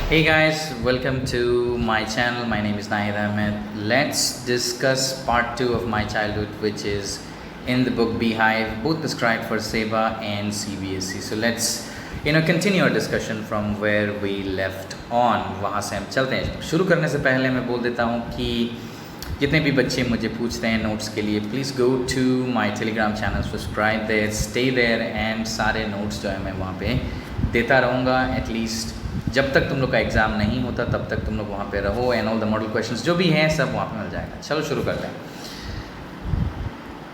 Hey guys, welcome to my channel. My name is Nahir Ahmed. Let's discuss part 2 of my childhood, which is in the book Beehive, both prescribed for SEBA and CBSE. So let's continue our discussion from where we left on. वहाँ से हम चलते हैं. शुरू करने से पहले मैं बोल देता हूँ कि जितने भी बच्चे मुझे पूछते हैं नोट्स के लिए, please go to my Telegram channel, subscribe there, stay there and सारे नोट्स जो है मैं वहाँ पे देता रहूँगा एटलीस्ट जब तक तुम लोग का एग्ज़ाम नहीं होता तब तक तुम लोग वहाँ पे रहो and all the model questions जो भी हैं सब वहाँ पे मिल जाएगा. चलो शुरू करते हैं.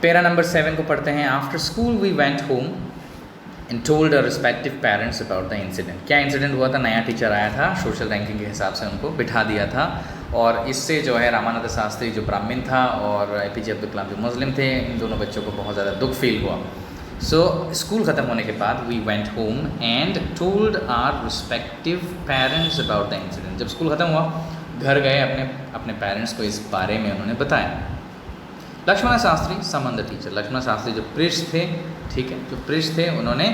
पैरा नंबर 7 को पढ़ते हैं. After school we went home and told our respective parents about the incident. क्या इंसिडेंट हुआ था? नया टीचर आया था, सोशल रैंकिंग के हिसाब से उनको बिठा दिया था और इससे जो है रामानंद शास्त्री जो ब्राह्मण था और APJ अब्दुल कलाम जो मुस्लिम थे, इन दोनों बच्चों को बहुत ज़्यादा दुख फील हुआ. सो स्कूल ख़त्म होने के बाद we went home and told our respective parents about the incident. जब स्कूल ख़त्म हुआ घर गए, अपने पेरेंट्स को इस बारे में उन्होंने बताया. Lakshman Shastri summon the teacher. Lakshman Shastri जो पृष्ठ थे, ठीक है, जो पृष्ठ थे, उन्होंने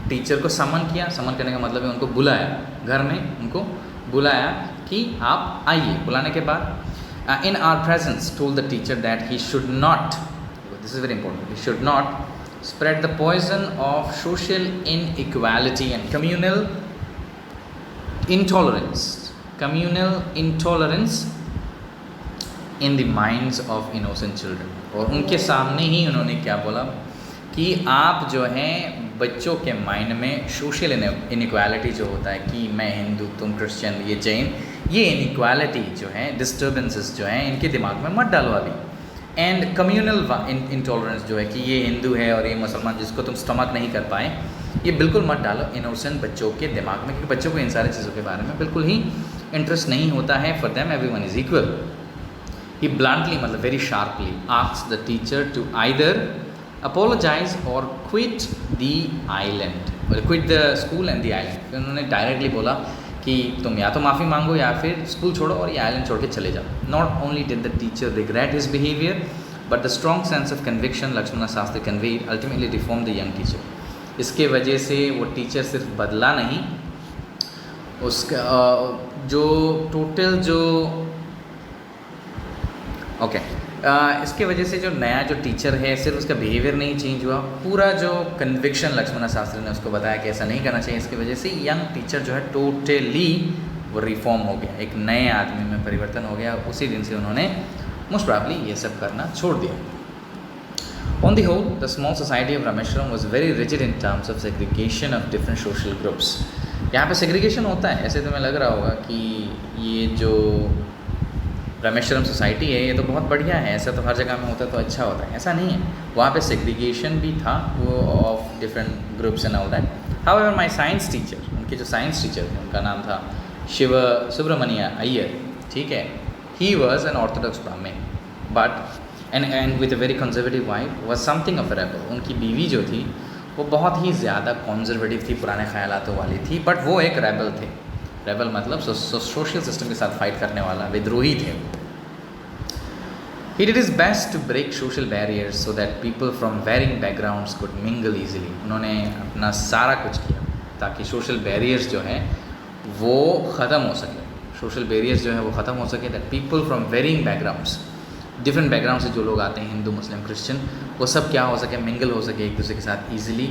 टीचर को समन किया. समन करने का मतलब है उनको बुलाया, घर में उनको बुलाया कि आप आइए. बुलाने के बाद in our presence told the teacher that he should not, this is very important, he should not spread the poison of social inequality and communal intolerance in the minds of innocent children. और उनके सामने ही उन्होंने क्या बोला कि आप जो हैं बच्चों के माइंड में सोशल इनइक्वालिटी जो होता है कि मैं हिंदू तुम क्रिश्चियन ये जैन, ये इनइक्वालिटी जो है, डिस्टर्बेंसेस जो हैं, इनके दिमाग में मत डालो अभी. एंड कम्यूनल इंटॉलरेंस जो है कि ये हिंदू है और ये मुसलमान, जिसको तुम स्टमक नहीं कर पाए, ये बिल्कुल मत डालो इनोसेंट बच्चों के दिमाग में, क्योंकि बच्चों को इन सारी चीज़ों के बारे में बिल्कुल ही इंटरेस्ट नहीं होता है. For them everyone is equal. He bluntly, मतलब very sharply, asked the teacher to either apologize or quit the island, quit the school and the island. उन्होंने डायरेक्टली बोला कि तुम या तो माफ़ी मांगो या फिर स्कूल छोड़ो और ये आइलैंड छोड़ के चले जाओ. Not only did the teacher regret his behaviour but the strong sense of conviction Lakshman Shastri conveyed ultimately reform the young teacher. इसके वजह से वो टीचर सिर्फ बदला नहीं, उसका जो टोटल जो इसके वजह से जो नया जो टीचर है, सिर्फ उसका बिहेवियर नहीं चेंज हुआ, पूरा जो कन्विक्शन लक्ष्मण शास्त्री ने उसको बताया कि ऐसा नहीं करना चाहिए, इसकी वजह से यंग टीचर जो है टोटली वो रिफॉर्म हो गया, एक नए आदमी में परिवर्तन हो गया. उसी दिन से उन्होंने मोस्ट प्रॉब्ली ये सब करना छोड़ दिया. On the whole the small society of Rameswaram was very rigid in terms of segregation of different social groups. यहाँ पे सेग्रीगेशन होता है, ऐसे तुम्हें लग रहा होगा कि ये जो रामेश्वरम सोसाइटी है ये तो बहुत बढ़िया है, ऐसा तो हर जगह में होता है तो अच्छा होता है. ऐसा नहीं है, वहाँ पे सेग्रीगेशन भी था वो of different groups and all that. However my science teacher, उनके जो साइंस टीचर थे उनका नाम था शिव सुब्रमण्य अय्यर, ठीक है. ही वॉज एन ऑर्थोडॉक्स ब्राह्मण but and with a very conservative wife was something of a rebel. उनकी बीवी जो थी वो बहुत ही ज़्यादा कॉन्जर्वेटिव थी, पुराने ख्यालातों वाली थी, बट वो एक रेबल थे. रेबल मतलब सोशल सिस्टम के साथ फाइट करने वाला विद्रोही थे. He did his best to break social barriers so that people from varying backgrounds could mingle easily. उन्होंने अपना सारा कुछ किया ताकि सोशल बैरियर्स जो हैं वो ख़त्म हो सके. सोशल बैरियर्स जो है वो ख़त्म हो सके, that people from varying backgrounds, different background से जो लोग आते हैं, हिंदू मुस्लिम क्रिश्चियन, वो सब क्या हो सके, मिंगल हो सके एक दूसरे के साथ easily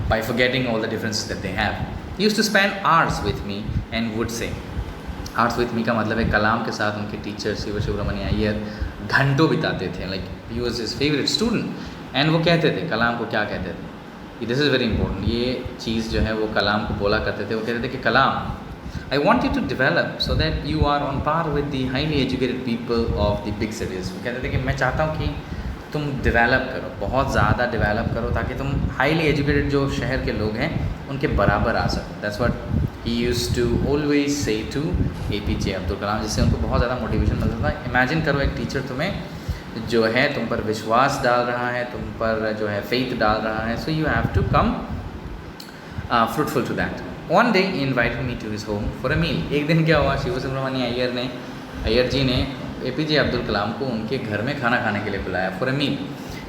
by forgetting all the differences that they have. He used to spend hours with me and would say, arts with me का मतलब है कलाम के साथ उनके टीचर शिव सुब्रमण्य अय्यर घंटों बिताते थे. Like he was his favourite student and वो कहते थे, कलाम को क्या कहते थे, दिस इज़ वेरी इंपॉर्टेंट, ये चीज़ जो है वो कलाम को बोला करते थे. वो कहते थे कि Kalam, I want you to develop so that you are on par with the highly educated people of the big cities. वो कहते थे कि मैं चाहता हूँ कि तुम डेवलप करो, बहुत ज़्यादा डेवलप करो ताकि तुम हाईली एजुकेटेड जो शहर के लोग हैं उनके बराबर आ सको. That's what he used to always say to APJ Abdul Kalam, जिससे उनको बहुत ज़्यादा मोटिवेशन मिलता था. इमेजिन करो एक टीचर तुम्हें जो है तुम पर विश्वास डाल रहा है, तुम पर जो है फेथ डाल रहा है, so you have to come fruitful to that. One day he invited me to his home for a meal. एक दिन क्या हुआ, शिव सुब्रमण्य अय्यर जी ने APJ अब्दुल कलाम को उनके घर में खाना खाने के लिए बुलाया for a meal.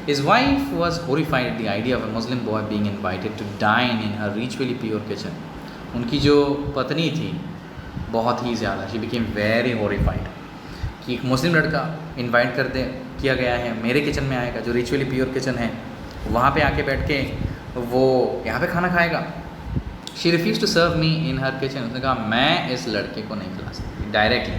His wife was horrified at the idea of a Muslim boy being invited to dine in her ritually pure kitchen. उनकी जो पत्नी थी बहुत ही ज़्यादा। शी बिकेम वेरी हॉरिफाइड कि एक मुस्लिम लड़का इनवाइट कर दे किया गया है, मेरे किचन में आएगा जो रिचुअली प्योर किचन है, वहाँ पे आके बैठ के वो यहाँ पे खाना खाएगा। She refuse to serve me in her kitchen. उसने कहा मैं इस लड़के को नहीं खिला सकती। डायरेक्टली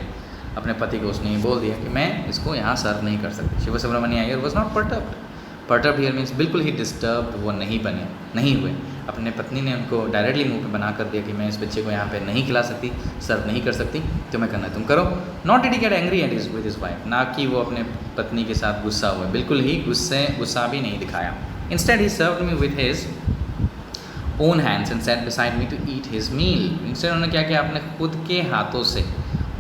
अपने पति को उसने बोल दिया कि मैं इसको यहाँ सर्व नहीं कर सकती। Shiv Subramanya Iyer was not perturbed. Perturbed here means बिल्कुल ही डिस्टर्ब्ड वो नहीं हुए। अपने पत्नी ने उनको डायरेक्टली मुंह पे बना कर दिया कि मैं इस बच्चे को यहाँ पे नहीं खिला सकती, सर्व नहीं कर सकती, तुम्हें करना है तुम करो। Not did he get angry at his with his wife, ना कि वो अपने पत्नी के साथ गुस्सा हुआ, बिल्कुल ही गुस्सा भी नहीं दिखाया। Instead he served me with his own hands and set beside me to eat his meal. Instead उन्होंने क्या किया, अपने खुद के हाथों से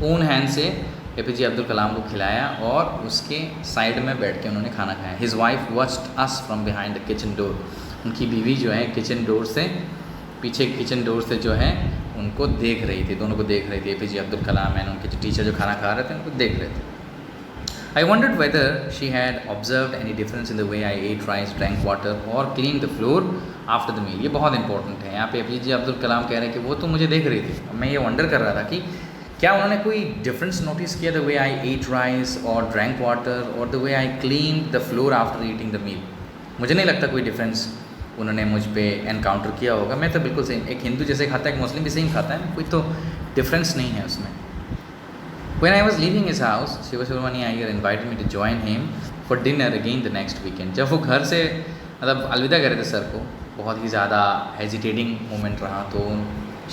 ओन हैंड से APJ अब्दुल कलाम को खिलाया और उसके साइड में बैठ के उन्होंने खाना खाया। His wife watched us from behind the kitchen door. उनकी बीवी जो है किचन डोर से पीछे किचन डोर से जो है उनको देख रही थी, दोनों को देख रही थी। APJ अब्दुल कलाम एंड उनके जो टीचर जो खाना खा रहे थे उनको देख रहे थे। I wondered whether she had observed any difference in the way I ate rice, drank water or cleaned the floor after the meal। ये बहुत इंपॉर्टेंट है। यहाँ पे APJ अब्दुल कलाम कह रहे हैं कि वो तो मुझे देख रही थी, मैं ये वंडर कर रहा था कि क्या उन्होंने कोई डिफरेंस नोटिस किया the way I ate rice और ड्रैंक वाटर और the way I clean the floor after eating the meal. मुझे नहीं लगता कोई डिफरेंस उन्होंने मुझ पे एनकाउंटर किया होगा। मैं तो बिल्कुल सेम, एक हिंदू जैसे खाता है एक मुस्लिम भी सेम खाता है, कोई तो डिफरेंस नहीं है उसमें। When I was leaving his house, Shiva Subramania Iyer invited me to join him for dinner again the next weekend। जब वो घर से मतलब अलविदा कर रहे थे सर को, बहुत ही ज़्यादा हेजिटेटिंग मोमेंट रहा, तो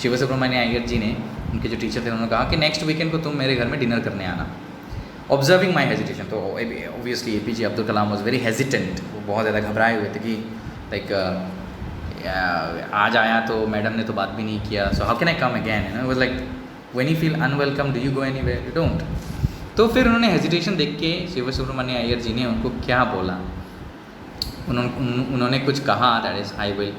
शिव सुब्रमण्य अय्यर जी ने, उनके जो टीचर थे, उन्होंने कहा कि नेक्स्ट वीकेंड को तुम मेरे घर में डिनर करने आना। ऑब्जर्विंग माई हेजिटेशन, तो obviously APJ Abdul Kalam was very hesitant, वो बहुत ज़्यादा घबराए हुए थे कि लाइक आज आया तो मैडम ने तो बात भी नहीं किया, so how can I come again, you know. Was like when you feel unwelcome do you go anywhere, you don't. तो फिर उन्होंने हेजिटेशन देख के शिव सुब्रमण्य अय्यर जी ने उनको क्या बोला, उन्होंने कुछ कहा, that is I will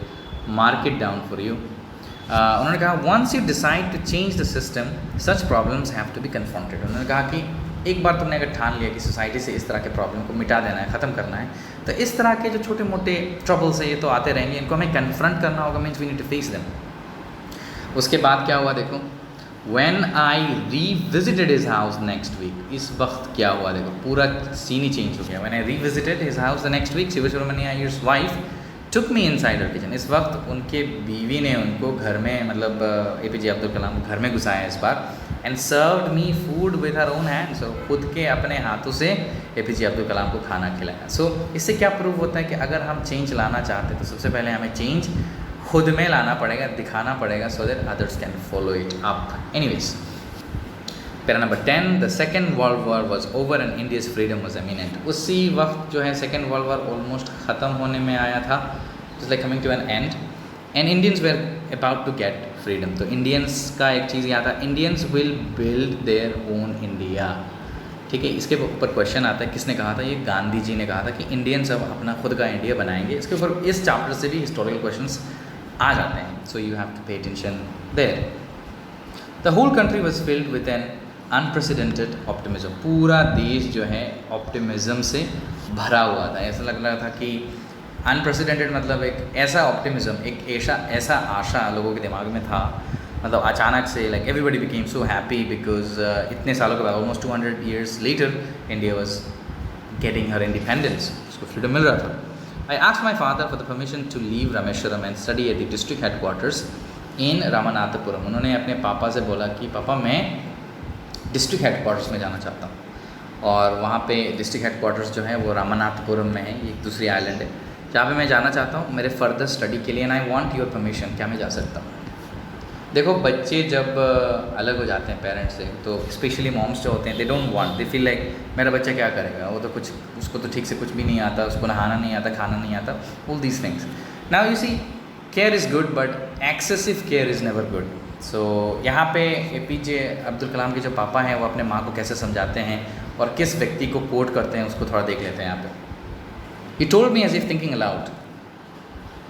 mark it down for you. उन्होंने कहा once you decide to change the system such problems have to be confronted. उन्होंने कहा कि एक बार तुमने अगर ठान लिया कि सोसाइटी से इस तरह के प्रॉब्लम को मिटा देना है, ख़त्म करना है, तो इस तरह के जो छोटे मोटे ट्रबल्स है ये तो आते रहेंगे, इनको हमें कन्फ्रंट करना होगा, means we need to face them. उसके बाद क्या हुआ देखो, when I revisited his house next week, इस वक्त क्या हुआ देखो, पूरा सीन ही चेंज हो गया। When I revisited his house the next week, Shiv Subramania Iyer's wife took me inside her kitchen. इस वक्त उनके बीवी ने उनको घर में, मतलब APJ अब्दुल कलाम को घर में घुसाया इस बार, and served me food with her own hands, और खुद के अपने हाथों से APJ अब्दुल कलाम को खाना खिलाया। सो इससे क्या प्रूव होता है कि अगर हम चेंज लाना चाहते हैं तो सबसे पहले हमें चेंज खुद में लाना पड़ेगा, दिखाना पड़ेगा, so that others can follow it up. Anyways, para number 10, the second world war was over and India's freedom was eminent. उसी वक्त जो है सेकेंड वर्ल्ड वॉर ऑलमोस्ट ख़त्म होने में आया था, it's like coming to an end, and Indians were about to get freedom. तो इंडियंस का एक चीज़ याद था, Indians will build their own India. ठीक है, इसके ऊपर क्वेश्चन आता है, किसने कहा था, ये गांधी जी ने कहा था कि इंडियंस अब अपना खुद का इंडिया बनाएंगे। इसके ऊपर इस चैप्टर से भी हिस्टोरिकल क्वेश्चंस आ जाते हैं, so you have to pay attention there. The whole country was filled with an unprecedented optimism. पूरा देश जो है ऑप्टिमिज्म से भरा हुआ था। ऐसा लग रहा था कि अनप्रेसिडेंटेड मतलब एक ऐसा ऑप्टिमिज्म, एक ऐसा आशा लोगों के दिमाग में था, मतलब अचानक से like everybody became so happy because इतने सालों के बाद, almost 200 years later, India was getting her independence, उसको फ्रीडम मिल रहा था। I asked my father for the permission to leave Rameswaram and study at the district headquarters in Ramanathapuram. उन्होंने अपने पापा से बोला कि पापा मैं डिस्ट्रिक्ट हेडक्वार्टर्स में जाना चाहता हूँ, और वहाँ पे डिस्ट्रिक्ट हेडक्वार्टर्स जो है वो रामनाथपुरम में है, ये एक दूसरी आइलैंड है जहाँ पे मैं जाना चाहता हूँ मेरे फर्दर स्टडी के लिए, and I want your permission, क्या मैं जा सकता हूँ। देखो बच्चे जब अलग हो जाते हैं पेरेंट्स से, तो स्पेशली मॉम्स जो होते हैं, they don't want, they feel like मेरा बच्चा क्या करेगा, वो तो कुछ, उसको तो ठीक से कुछ भी नहीं आता, उसको नहाना नहीं आता, खाना नहीं आता, all these things. Now you see, care is good but excessive care is never good. So यहाँ पे APJ अब्दुल कलाम के जो पापा हैं वो अपने माँ को कैसे समझाते हैं और किस व्यक्ति को कोट करते हैं, उसको थोड़ा देख लेते हैं यहाँ पे। He told me as if thinking aloud।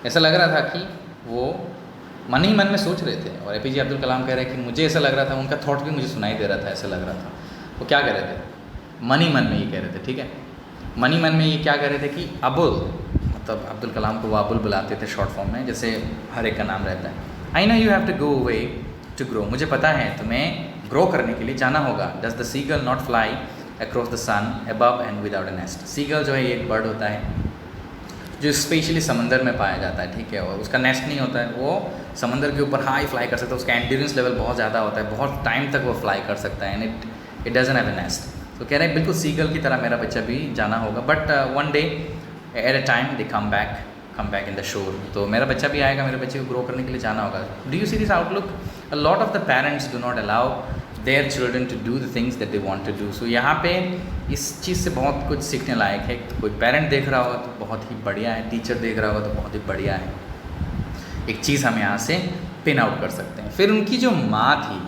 ऐसा लग रहा था कि वो मन ही मन में सोच रहे थे, और APJ अब्दुल कलाम कह रहे हैं कि मुझे ऐसा लग रहा था, उनका थॉट भी मुझे सुनाई दे रहा था, ऐसा लग रहा था। वो क्या कह रहे थे, मन ही मन में ये कह रहे थे, ठीक है, मन ही मन में ये क्या कह रहे थे कि अबुल, मतलब अब्दुल कलाम को वो अबुल बुलाते थे शॉर्ट फॉर्म में, जैसे हर एक का नाम रहता है। I know you have to go away to grow, मुझे पता है तुम्हें ग्रो करने के लिए जाना होगा। Does the seagull not fly across the sun above and without a nest. Seagull जो है ये एक बर्ड होता है जो स्पेशली समंदर में पाया जाता है, ठीक है, और उसका नेस्ट नहीं होता है, वो समंदर के ऊपर हाई फ्लाई कर सकता है, उसका एंड्योरेंस लेवल बहुत ज़्यादा होता है, बहुत टाइम तक वो फ्लाई कर सकता है, and it doesn't have a nest. तो कह रहे हैं बिल्कुल सीगल की तरह मेरा बच्चा भी जाना होगा, but one day at a time they come back in the shore. तो मेरा बच्चा भी आएगा, मेरे बच्चे को ग्रो करने के लिए जाना होगा। Do you see this outlook? A lot of the parents do not allow their children to do the things that they want to do. So यहाँ पे इस चीज़ से बहुत कुछ सीखने लायक है। तो कोई पेरेंट देख रहा होगा तो बहुत ही बढ़िया है, टीचर देख रहा होगा तो बहुत ही बढ़िया है। एक चीज़ हम यहाँ से पिन आउट कर सकते हैं। फिर उनकी जो माँ थी,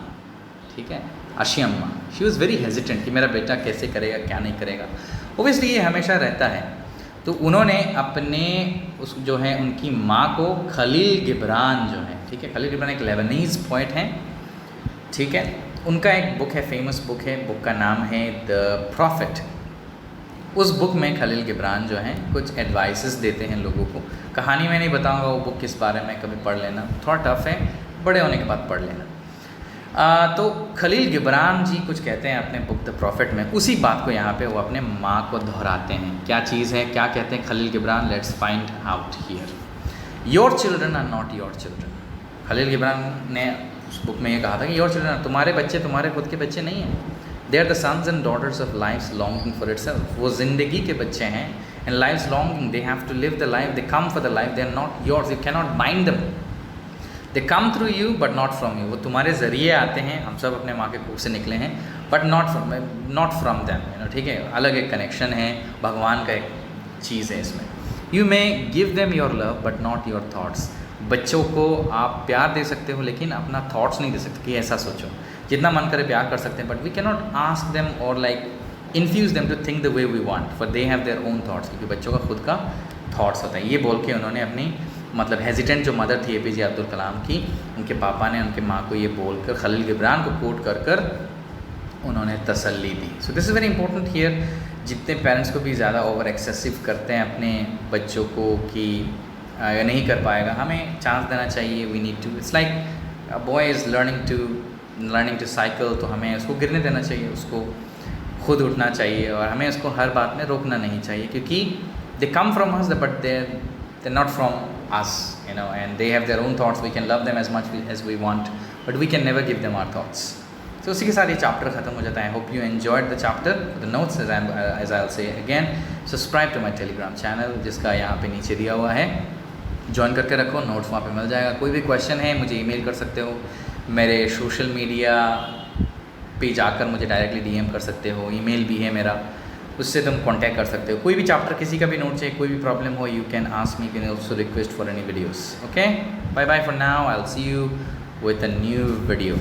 ठीक है, आशी अम्मा, शी वॉज़ वेरी हेजिटेंट कि मेरा बेटा कैसे करेगा क्या नहीं करेगा। ओबियसली ये हमेशा रहता है। तो उन्होंने अपने उस जो है उनकी माँ को खलील गिब्रान जो है, ठीक है, खलील गिब्रान एक लेबनीज़ पोएट हैं, ठीक है, उनका एक बुक है, फेमस बुक है, बुक का नाम है द प्रॉफिट। उस बुक में खलील गिब्रान जो हैं कुछ एडवाइसेस देते हैं लोगों को। कहानी में नहीं बताऊंगा वो बुक किस बारे में, कभी पढ़ लेना, थोड़ा टफ है, बड़े होने के बाद पढ़ लेना। तो खलील गिब्रान जी कुछ कहते हैं अपने बुक द प्रॉफिट में, उसी बात को यहाँ पे वो अपने माँ को दोहराते हैं। क्या चीज़ है, क्या कहते हैं Khalil Gibran? Let's find out here. Your children are not your children. Khalil Gibran ने उस बुक में ये कहा था कि योर चिल्ड्रन, तुम्हारे बच्चे तुम्हारे खुद के बच्चे नहीं हैं। They are the sons and daughters of life's longing for itself. वो ज़िंदगी के बच्चे हैं, and life's longing, they have to live the life, they come for the life, they are not yours, you can not bind them, they come through you but not from you. वो तुम्हारे ज़रिए आते हैं, हम सब अपने माँ के कोख से निकले हैं, but not from them, you know, ठीक है, अलग एक कनेक्शन है, भगवान का एक चीज़ है इसमें। You may give them your love but not your thoughts. बच्चों को आप प्यार दे सकते हो लेकिन अपना थॉट्स नहीं दे सकते कि ऐसा सोचो। जितना मन करे प्यार कर सकते हैं, but we can not ask them or like infuse them to think the way we want, for they have their own thoughts, क्योंकि बच्चों का खुद का थॉट्स होता है। ये बोल के उन्होंने अपनी मतलब हेजिटेंट जो मदर थी APJ अब्दुल कलाम की, उनके पापा ने उनके माँ को ये बोलकर खलील गिब्रान को कोट कर कर उन्होंने तसल्ली दी। So this is very important here. जितने पेरेंट्स को भी ज़्यादा ओवर एक्सेसिव करते हैं अपने बच्चों को कि नहीं कर पाएगा, हमें चांस देना चाहिए। We need to, it's like a boy is learning to cycle, तो हमें उसको गिरने देना चाहिए, उसको खुद उठना चाहिए, और हमें उसको हर बात में रोकना नहीं चाहिए, क्योंकि they come from us but they not from us, you know, and they have their own thoughts. We can love them as much as we want, but we can never give them our thoughts. So उसी के साथ ये chapter ख़त्म हो जाता है। I hope you enjoyed the chapter. The notes, as I'll say again, subscribe to my Telegram channel, जिसका यहाँ पे नीचे दिया हुआ है, ज्वाइन करके रखो, नोट्स वहाँ पे मिल जाएगा। कोई भी क्वेश्चन है मुझे ईमेल कर सकते हो, मेरे सोशल मीडिया पे जाकर मुझे डायरेक्टली DM कर सकते हो, ईमेल भी है मेरा, उससे तुम कांटेक्ट कर सकते हो। कोई भी चैप्टर, किसी का भी नोट चाहिए, कोई भी प्रॉब्लम हो, you can ask me, can also request for any videos. Okay, bye bye for now, I will see you with a new video.